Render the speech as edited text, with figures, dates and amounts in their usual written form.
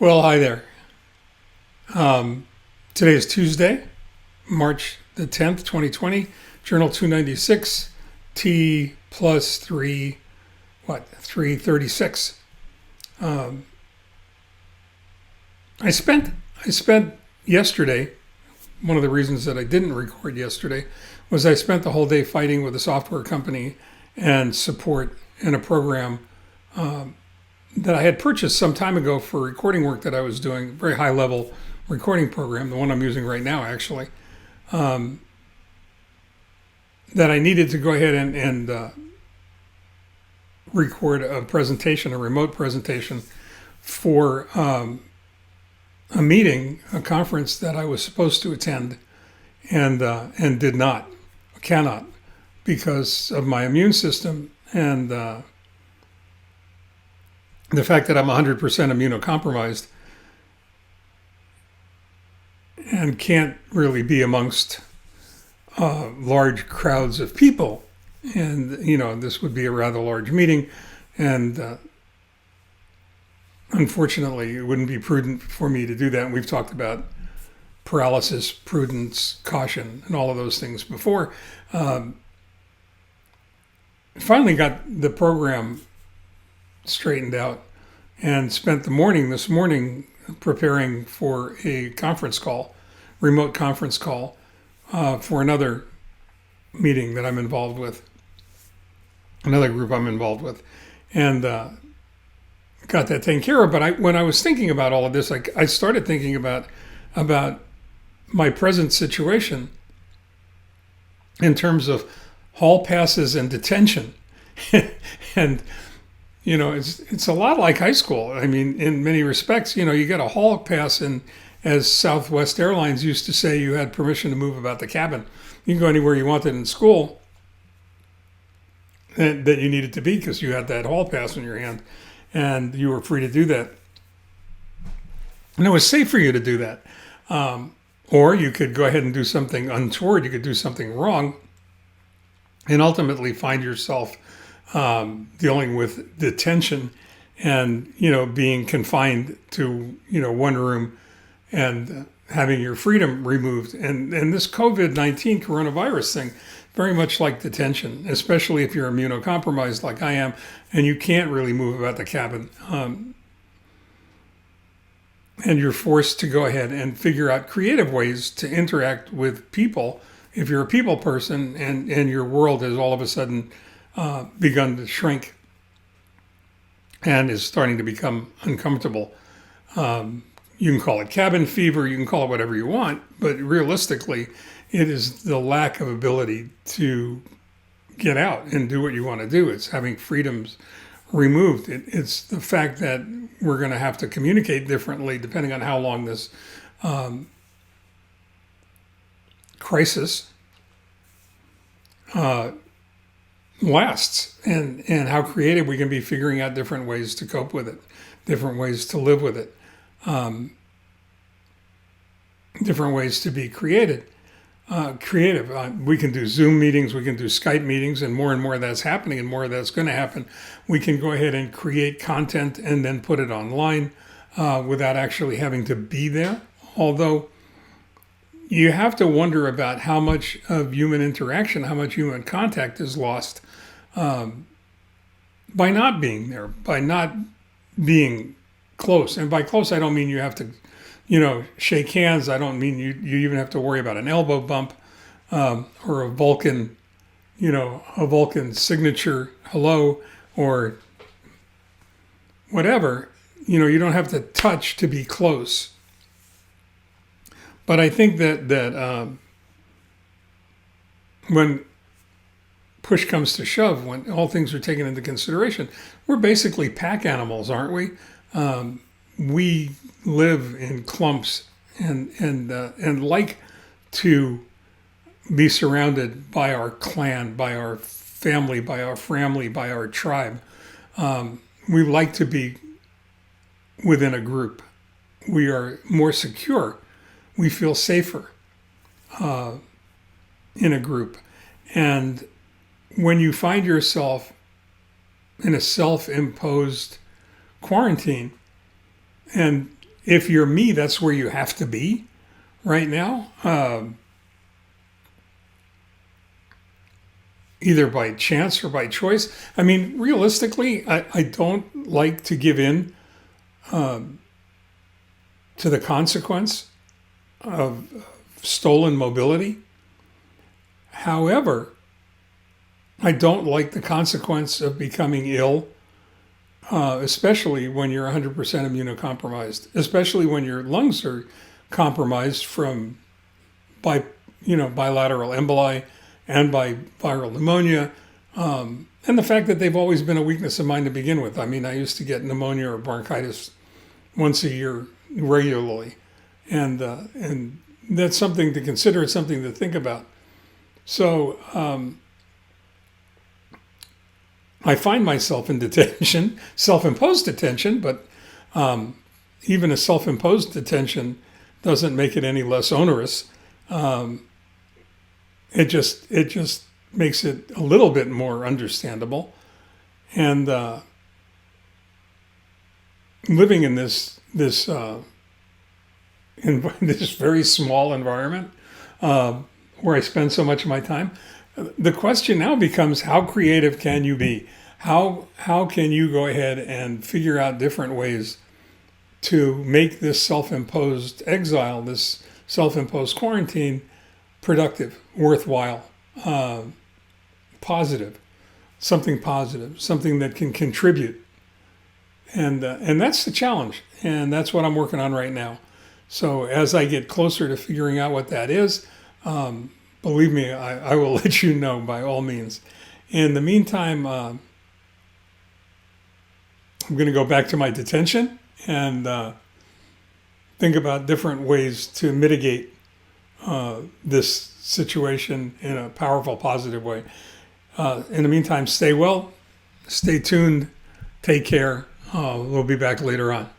Well, hi there. Today is Tuesday, March the 10th, 2020. Journal 296, T plus 336. Um, I spent yesterday, one of the reasons that I didn't record yesterday was I spent the whole day fighting with a software company and support in a program that I had purchased some time ago for recording work that I was doing, very high level recording program, the one I'm using right now actually, that I needed to go ahead and record a presentation, a remote presentation for a meeting, a conference that I was supposed to attend and did not, cannot, because of my immune system and the fact that I'm 100% immunocompromised and can't really be amongst large crowds of people. And, this would be a rather large meeting. And unfortunately, it wouldn't be prudent for me to do that. And we've talked about paralysis, prudence, caution, and all of those things before. Finally got the program straightened out and spent this morning preparing for a conference call, remote conference call for another meeting that I'm involved with, another group I'm involved with, and got that taken care of. But when I was thinking about all of this, I started thinking about my present situation in terms of hall passes and detention. And it's a lot like high school. I mean, in many respects, you get a hall pass, and as Southwest Airlines used to say, you had permission to move about the cabin. You can go anywhere you wanted in school that you needed to be because you had that hall pass in your hand, and you were free to do that. And it was safe for you to do that. Or you could go ahead and do something untoward. You could do something wrong and ultimately find yourself dealing with detention and, being confined to, one room and having your freedom removed. And this COVID-19 coronavirus thing, very much like detention, especially if you're immunocompromised like I am, and you can't really move about the cabin. And you're forced to go ahead and figure out creative ways to interact with people if you're a people person and your world has all of a sudden begun to shrink and is starting to become uncomfortable. You can call it cabin fever, you can call it whatever you want, but realistically, it is the lack of ability to get out and do what you want to do. It's having freedoms removed. It's the fact that we're going to have to communicate differently depending on how long this crisis lasts, and how creative we can be figuring out different ways to cope with it, different ways to live with it, different ways to be creative. We can do Zoom meetings, we can do Skype meetings, and more of that's happening and more of that's going to happen. We can go ahead and create content and then put it online without actually having to be there. Although you have to wonder about how much of human interaction, how much human contact is lost by not being there, by not being close. And by close, I don't mean you have to, shake hands. I don't mean you even have to worry about an elbow bump or a Vulcan signature hello or whatever. You don't have to touch to be close. But I think that when push comes to shove, when all things are taken into consideration, we're basically pack animals, aren't we? We live in clumps and like to be surrounded by our clan, by our family, by our tribe. We like to be within a group. We are more secure. We feel safer in a group. And when you find yourself in a self-imposed quarantine, and if you're me, that's where you have to be right now. Either by chance or by choice. I mean, realistically, I don't like to give in to the consequence of stolen mobility. However, I don't like the consequence of becoming ill, especially when you're 100% immunocompromised, especially when your lungs are compromised from bilateral emboli and by viral pneumonia, and the fact that they've always been a weakness of mine to begin with. I mean, I used to get pneumonia or bronchitis once a year regularly, and that's something to consider. It's something to think about. So I find myself in detention, self-imposed detention, but even a self-imposed detention doesn't make it any less onerous. It just makes it a little bit more understandable. And living in this very small environment where I spend so much of my time, the question now becomes, how creative can you be? How can you go ahead and figure out different ways to make this self-imposed exile, this self-imposed quarantine, productive, worthwhile, positive, something that can contribute. And that's the challenge. And that's what I'm working on right now. So as I get closer to figuring out what that is, believe me, I will let you know by all means. In the meantime, I'm going to go back to my detention and think about different ways to mitigate this situation in a powerful, positive way. In the meantime, stay well, stay tuned, take care. We'll be back later on.